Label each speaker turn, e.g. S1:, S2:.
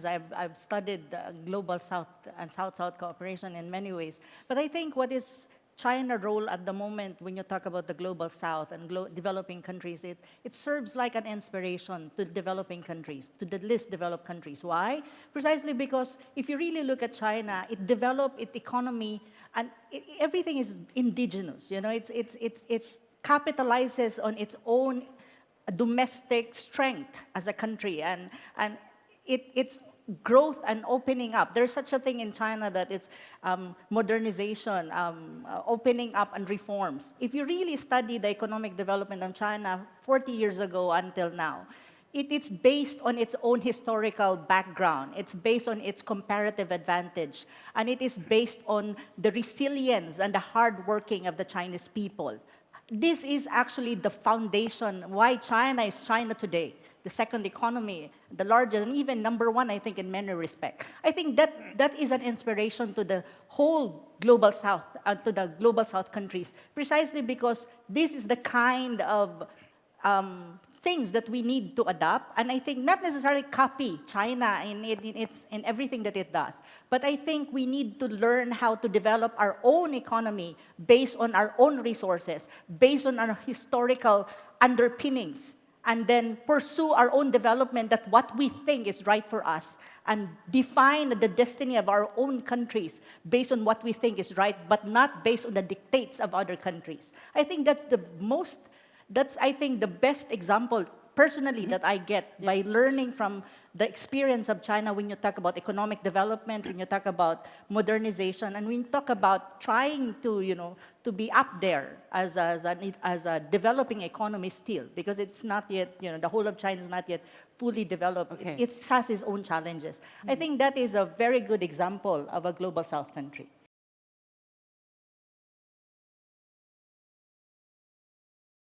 S1: I've studied global South and South-South cooperation in many ways. But I think what is China's role at the moment when you talk about the global South and developing countries, it serves like an inspiration to developing countries, to the least developed countries. Why? Precisely because if you really look at China, it developed its economy and everything is indigenous. You know, it capitalizes on its own domestic strength as a country and it's growth and opening up. There's such a thing in China that it's modernization, opening up and reforms. If you really study the economic development of China 40 years ago until now, it's based on its own historical background. It's based on its comparative advantage. And it is based on the resilience and the hard working of the Chinese people. This is actually the foundation why China is China today. The second economy, the largest, and even number one, I think, in many respects. I think that is an inspiration to the whole global South, to the global South countries, precisely because this is the kind of things that we need to adopt, and I think not necessarily copy China in everything that it does, but I think we need to learn how to develop our own economy based on our own resources, based on our historical underpinnings, and then pursue our own development that what we think is right for us and define the destiny of our own countries based on what we think is right, but not based on the dictates of other countries. I think that's I think the best example personally that I get by learning from the experience of China when you talk about economic development, when you talk about modernization, and when you talk about trying to, to be up there as a developing economy still, because it's not yet, the whole of China is not yet fully developed.
S2: Okay.
S1: It has its own challenges. I think that is a very good example of a global South country.